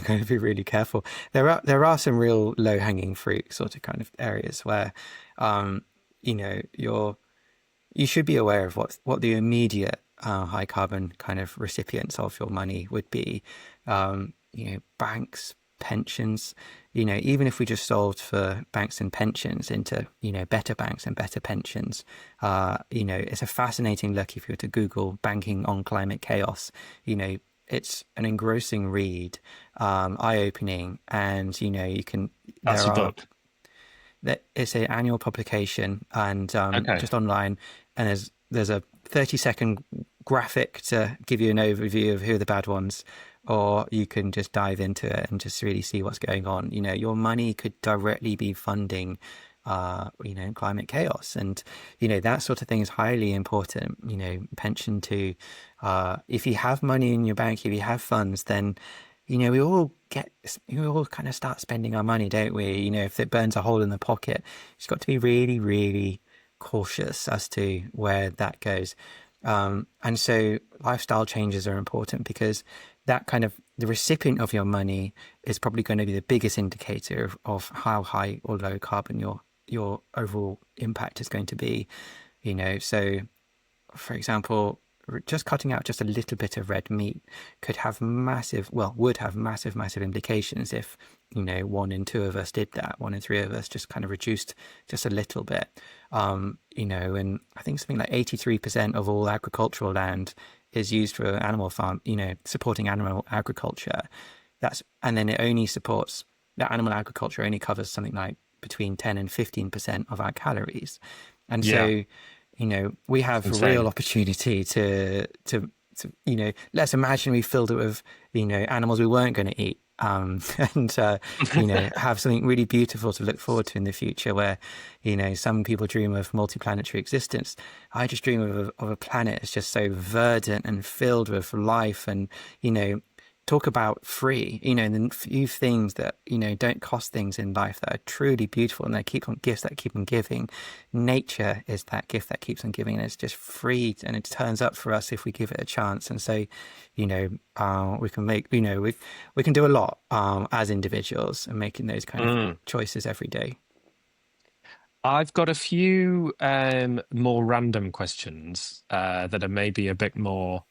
going to be really careful. There are some real low hanging fruit sort of kind of areas where, um, you should be aware of what the immediate high carbon kind of recipients of your money would be. Banks, pensions. Even if we just solved for banks and pensions into better banks and better pensions, it's a fascinating look if you were to Google "banking on climate chaos." It's an engrossing read, eye-opening, and you can. That's There a are book. that it's an annual publication and Okay. just online, and there's a 30-second graphic to give you an overview of who are the bad ones, or you can just dive into it and just really see what's going on. Your money could directly be funding climate chaos, and that sort of thing is highly important. Pension to if you have money in your bank, if you have funds, then we all kind of start spending our money, don't we? If it burns a hole in the pocket, it's got to be really, really cautious as to where that goes. And so lifestyle changes are important, because that kind of the recipient of your money is probably going to be the biggest indicator of how high or low carbon your overall impact is going to be. So for example, just cutting out just a little bit of red meat would have massive implications if, 1 in 2 of us did that, 1 in 3 of us just kind of reduced just a little bit. And I think something like 83% of all agricultural land is used for animal farm, supporting animal agriculture. And then it only supports, that animal agriculture only covers something like between 10 and 15% of our calories. And Yeah, so, we have a real insane. opportunity to let's imagine we filled it with, animals we weren't going to eat, and have something really beautiful to look forward to in the future, where, some people dream of multi-planetary existence. I just dream of a planet that's just so verdant and filled with life, and, talk about free, and the few things that, don't cost things in life that are truly beautiful, and they keep on gifts that keep on giving. Nature is that gift that keeps on giving, and it's just free, and it turns up for us if we give it a chance. And so, we can make, we can do a lot as individuals, and making those kind of Mm. choices every day. I've got a few more random questions that are maybe a bit more,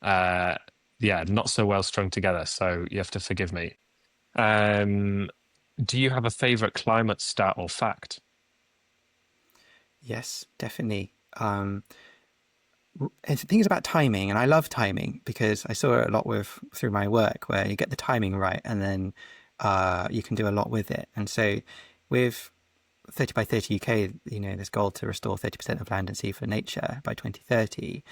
uh, yeah, not so well strung together. So you have to forgive me. Um, do you have a favorite climate stat or fact? Yes, definitely. And the thing is about timing, and I love timing because I saw it a lot through my work, where you get the timing right, and then you can do a lot with it. And so with 30 by 30 UK, this goal to restore 30% of land and sea for nature by 2030.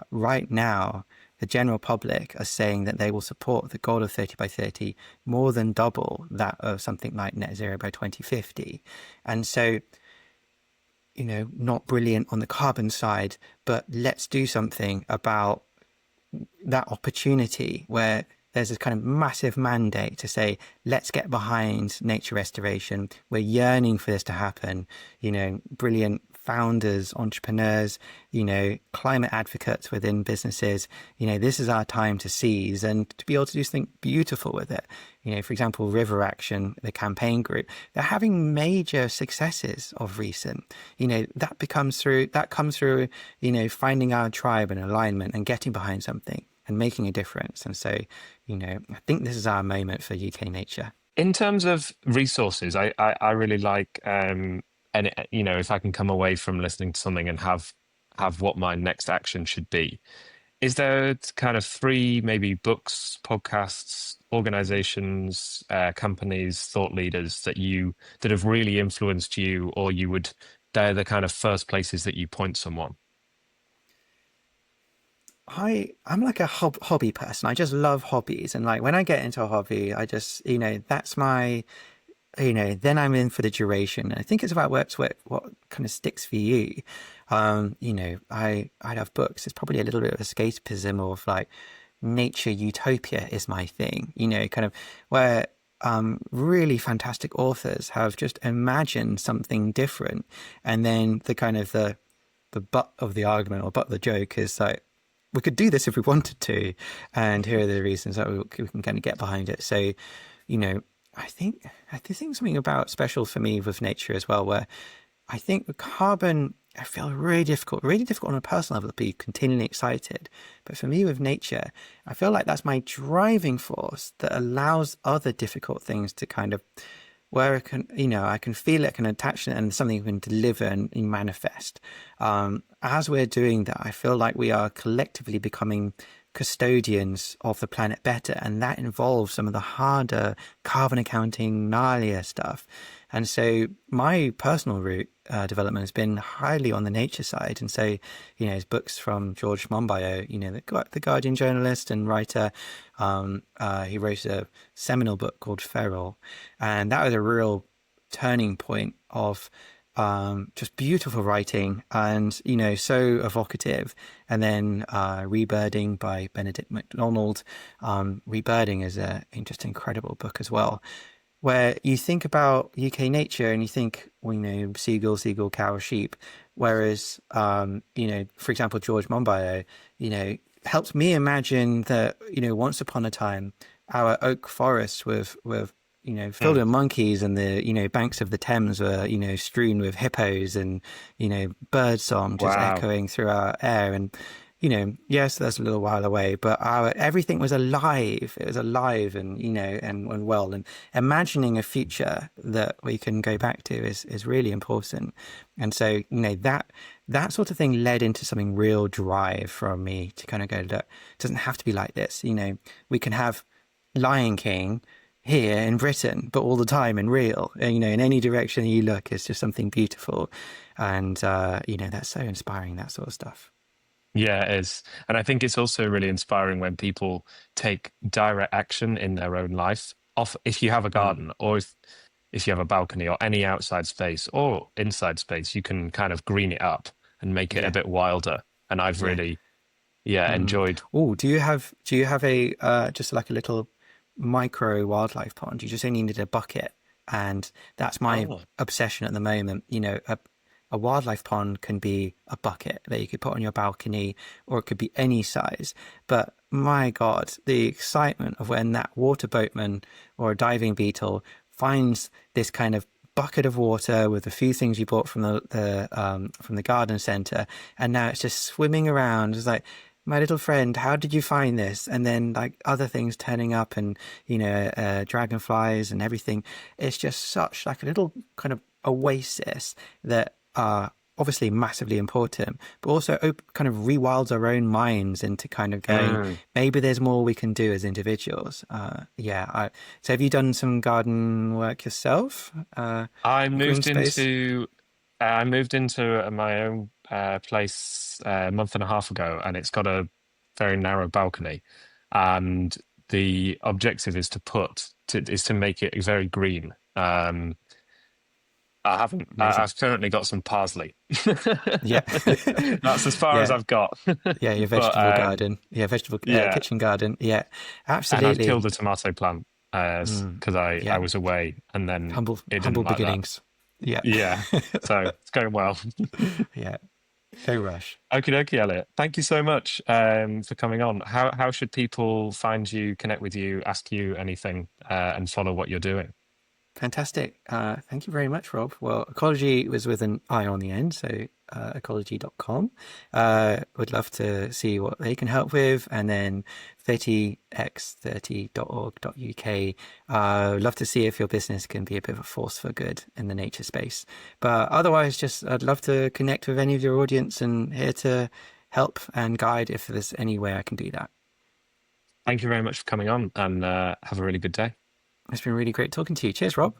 Right now, the general public are saying that they will support the goal of 30 by 30 more than double that of something like net zero by 2050. And so, not brilliant on the carbon side, but let's do something about that opportunity where there's this kind of massive mandate to say, let's get behind nature restoration. We're yearning for this to happen. Brilliant founders, entrepreneurs, climate advocates within businesses. This is our time to seize and to be able to do something beautiful with it. For example, River Action, the campaign group, they're having major successes of recent. That comes through, finding our tribe and alignment and getting behind something and making a difference. And so, I think this is our moment for UK nature. In terms of resources, I really like, and if I can come away from listening to something and have what my next action should be. Is there kind of 3 maybe books, podcasts, organizations, companies, thought leaders that have really influenced you, or they're the kind of first places that you point someone? I'm like a hobby person. I just love hobbies, and like when I get into a hobby, I just that's my then I'm in for the duration. And I think it's about what kind of sticks for you. I love books. It's probably a little bit of escapism, of like nature utopia is my thing. Kind of where really fantastic authors have just imagined something different, and then the kind of the butt of the argument or butt of the joke is like, we could do this if we wanted to, and here are the reasons that we can kind of get behind it. So, I think something about special for me with nature as well, where I think with carbon, I feel really difficult on a personal level to be continually excited. But for me with nature, I feel like that's my driving force that allows other difficult things to kind of, where I can feel it, can attach it, and something can deliver and manifest. As we're doing that, I feel like we are collectively becoming custodians of the planet better. And that involves some of the harder carbon accounting, gnarlier stuff. And so my personal route development has been highly on the nature side. And so, his books from George Monbiot, the Guardian journalist and writer, he wrote a seminal book called Feral. And that was a real turning point of just beautiful writing and, so evocative. And then Rebirding by Benedict MacDonald. Rebirding is just an incredible book as well, where you think about UK nature and you think, seagull, cow, sheep. Whereas, for example, George Monbiot, helped me imagine that, once upon a time, our oak forests with filled with monkeys, and the, banks of the Thames were, strewn with hippos, and, bird song just Wow. echoing through our air. And, yes, that's a little while away, but everything was alive. It was alive and, and well. And imagining a future that we can go back to is really important. And so, that sort of thing led into something real drive from me to kind of go, look, it doesn't have to be like this. We can have Lion King here in Britain, but all the time and real. In any direction you look, it's just something beautiful. And, that's so inspiring, that sort of stuff. Yeah, it is. And I think it's also really inspiring when people take direct action in their own life. If you have a garden, or if you have a balcony or any outside space or inside space, you can kind of green it up and make it a bit wilder. And I've really, enjoyed. Oh, do you have a just like a little micro wildlife pond? You just only need a bucket, and that's my obsession at the moment. A wildlife pond can be a bucket that you could put on your balcony, or it could be any size. But my God, the excitement of when that water boatman or a diving beetle finds this kind of bucket of water with a few things you bought from the garden center, and now it's just swimming around. It's like, my little friend, how did you find this? And then like other things turning up, and dragonflies and everything. It's just such like a little kind of oasis that are obviously massively important, but also kind of rewilds our own minds into kind of going, maybe there's more we can do as individuals. So have you done some garden work yourself? I moved Green space? into my own place a month and a half ago, and it's got a very narrow balcony. And the objective is to make it very green. I haven't. Amazing. I've currently got some parsley. Yeah. That's as far as Yeah. I've got. Yeah, your But vegetable garden. Yeah, kitchen garden. Yeah, and I've absolutely. killed a tomato plant because I was away, and then Humble it didn't like that. beginnings. Yeah. Yeah, so it's going well. Yeah. No rush. Okie dokie, Elliot. Thank you so much for coming on. How should people find you, connect with you, ask you anything, and follow what you're doing? Fantastic. Thank you very much, Rob. Well, Ecologi was with an I on the end, so ecologi.com. Would love to see what they can help with. And then 30x30.org.uk. Love to see if your business can be a bit of a force for good in the nature space. But otherwise, I'd love to connect with any of your audience, and here to help and guide if there's any way I can do that. Thank you very much for coming on, and have a really good day. It's been really great talking to you. Cheers, Rob.